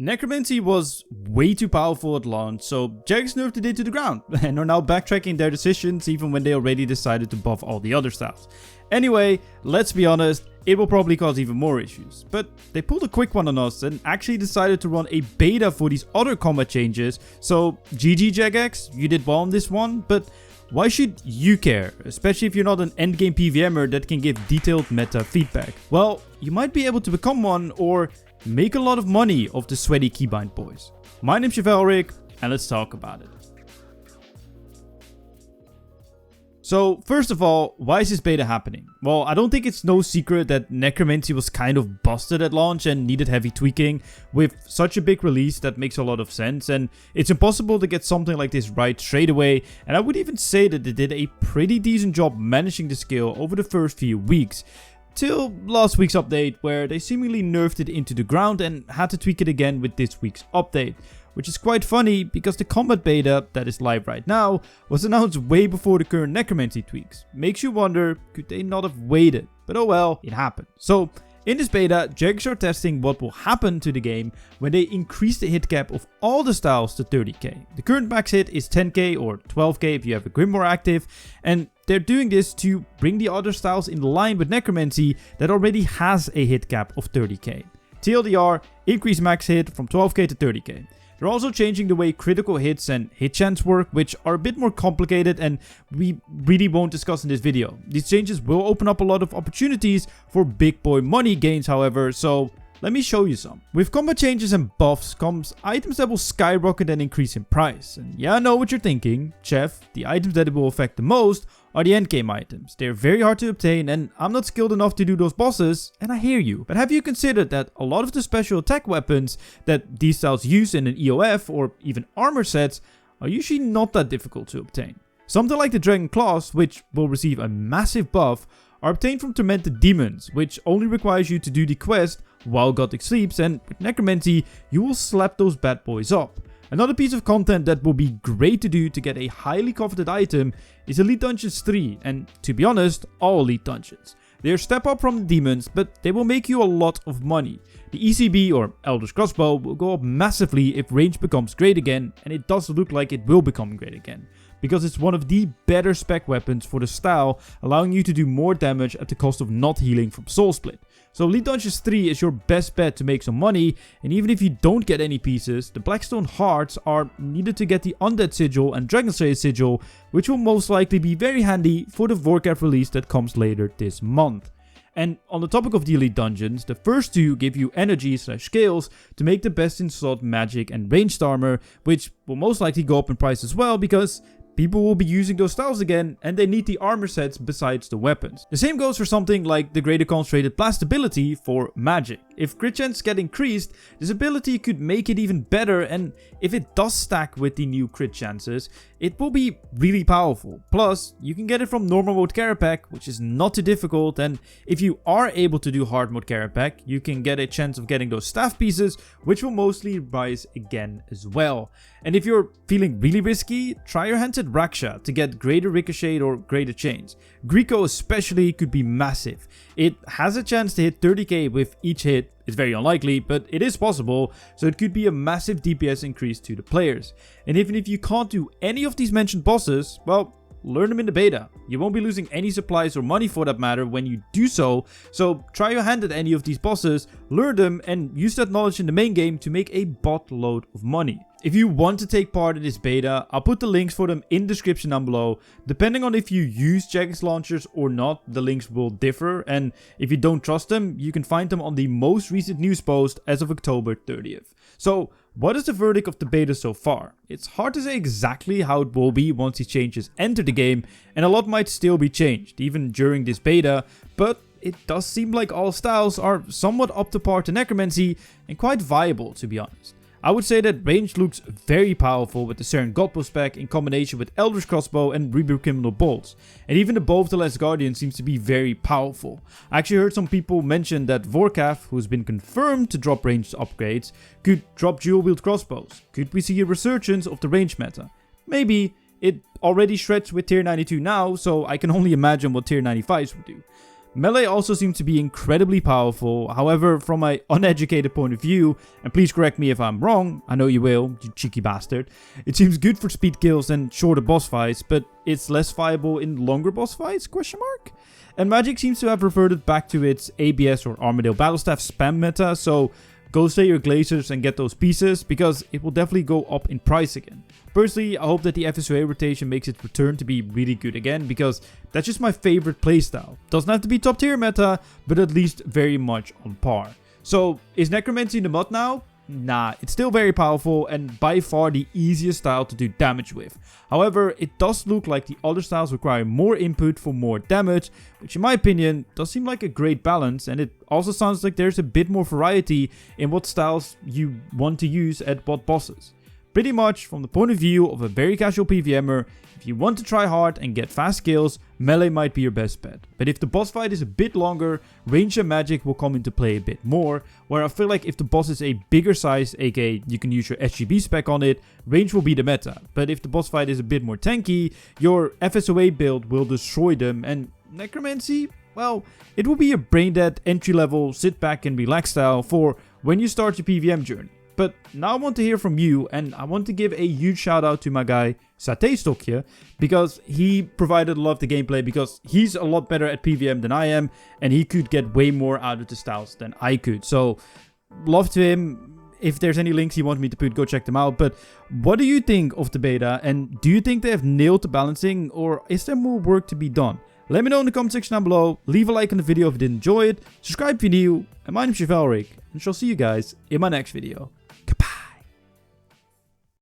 Necromancy was way too powerful at launch, so Jagex nerfed it to the ground, and are now backtracking their decisions even when they already decided to buff all the other styles. Anyway, let's be honest, it will probably cause even more issues. But they pulled a quick one on us and actually decided to run a beta for these other combat changes, so GG Jagex, you did well on this one, but why should you care, especially if you're not an endgame PVMer that can give detailed meta feedback? Well, you might be able to become one or make a lot of money off the sweaty keybind boys. My name's Chevalric, and let's talk about it. So, first of all, why is this beta happening? Well, I don't think it's no secret that Necromancy was kind of busted at launch and needed heavy tweaking. With such a big release, that makes a lot of sense, and it's impossible to get something like this right straight away, and I would even say that they did a pretty decent job managing the skill over the first few weeks. Till last week's update, where they seemingly nerfed it into the ground and had to tweak it again with this week's update. Which is quite funny, because the combat beta that is live right now was announced way before the current Necromancy tweaks. Makes you wonder, could they not have waited? But oh well, it happened. So, in this beta, Jagex are testing what will happen to the game when they increase the hit cap of all the styles to 30k. The current max hit is 10k or 12k if you have a Grimoire active, and they're doing this to bring the other styles in line with Necromancy that already has a hit cap of 30k. TLDR, increase max hit from 12k to 30k. They're also changing the way critical hits and hit chance work, which are a bit more complicated and we really won't discuss in this video. These changes will open up a lot of opportunities for big boy money gains, however, so let me show you some. With combat changes and buffs comes items that will skyrocket and increase in price. And yeah, I know what you're thinking, Chef, the items that it will affect the most are the endgame items. They're very hard to obtain and I'm not skilled enough to do those bosses, and I hear you. But have you considered that a lot of the special attack weapons that these styles use in an EOF or even armor sets are usually not that difficult to obtain? Something like the Dragon Claws, which will receive a massive buff, are obtained from Tormented Demons, which only requires you to do the quest while Gothic sleeps, and with Necromancy, you will slap those bad boys up. Another piece of content that will be great to do to get a highly coveted item is Elite Dungeons 3, and to be honest, all Elite Dungeons. They are step up from the demons, but they will make you a lot of money. The ECB or Elder's Crossbow will go up massively if range becomes great again, and it does look like it will become great again, because it's one of the better spec weapons for the style, allowing you to do more damage at the cost of not healing from Soul Split. So Elite Dungeons 3 is your best bet to make some money, and even if you don't get any pieces, the Blackstone Hearts are needed to get the Undead Sigil and Dragon Slayer Sigil, which will most likely be very handy for the Vorkath release that comes later this month. And on the topic of the Elite Dungeons, the first two give you energy/scales to make the best in slot magic and ranged armor, which will most likely go up in price as well because people will be using those styles again and they need the armor sets besides the weapons. The same goes for something like the greater concentrated blast ability for magic. If crit chance get increased, this ability could make it even better, and if it does stack with the new crit chances, it will be really powerful. Plus, you can get it from normal mode Carapack, which is not too difficult, and if you are able to do hard mode Carapack, you can get a chance of getting those staff pieces, which will mostly rise again as well. And if you're feeling really risky, try your hands at Raksha to get greater ricochet or greater chains. Greco especially could be massive. It has a chance to hit 30k with each hit. It's very unlikely, but it is possible, so it could be a massive DPS increase to the players. And even if you can't do any of these mentioned bosses, well, learn them in the beta. You won't be losing any supplies or money for that matter when you do so try your hand at any of these bosses, learn them, and use that knowledge in the main game to make a buttload of money. If you want to take part in this beta, I'll put the links for them in the description down below. Depending on if you use Jagex launchers or not, the links will differ, and if you don't trust them, you can find them on the most recent news post as of October 30th. So, what is the verdict of the beta so far? It's hard to say exactly how it will be once these changes enter the game, and a lot might still be changed, even during this beta, but it does seem like all styles are somewhat up to par to Necromancy, and quite viable to be honest. I would say that range looks very powerful with the Seren Godbow spec in combination with Elder's Crossbow and Rebuke Criminal Bolts. And even the Bow of the Last Guardian seems to be very powerful. I actually heard some people mention that Vorkath, who's been confirmed to drop ranged upgrades, could drop dual wield crossbows. Could we see a resurgence of the range meta? Maybe. It already shreds with tier 92 now, so I can only imagine what tier 95s would do. Melee also seems to be incredibly powerful. However, from my uneducated point of view, and please correct me if I'm wrong, I know you will, you cheeky bastard, it seems good for speed kills and shorter boss fights, but it's less viable in longer boss fights, question mark? And Magic seems to have reverted back to its ABS or Armadale Battlestaff spam meta, so go slay your Glazers and get those pieces, because it will definitely go up in price again. Personally, I hope that the FSOA rotation makes its return to be really good again, because that's just my favorite playstyle. Doesn't have to be top tier meta, but at least very much on par. So, is Necromancy in the mud now? Nah, it's still very powerful and by far the easiest style to do damage with. However, it does look like the other styles require more input for more damage, which in my opinion does seem like a great balance, and it also sounds like there's a bit more variety in what styles you want to use at what bosses. Pretty much from the point of view of a very casual PvMer, if you want to try hard and get fast kills, melee might be your best bet. But if the boss fight is a bit longer, range and magic will come into play a bit more, where I feel like if the boss is a bigger size, aka you can use your SGB spec on it, range will be the meta. But if the boss fight is a bit more tanky, your FSOA build will destroy them, and Necromancy, well, it will be a brain dead entry level sit back and relax style for when you start your PvM journey. But now I want to hear from you, and I want to give a huge shout out to my guy Satay Stokje, because he provided a lot of the gameplay, because he's a lot better at PvM than I am, and he could get way more out of the styles than I could. So, love to him. If there's any links he wants me to put, go check them out. But what do you think of the beta, and do you think they have nailed the balancing, or is there more work to be done? Let me know in the comment section down below, leave a like on the video if you did enjoy it, subscribe if you're new, and my name's Chevalric, and I shall see you guys in my next video.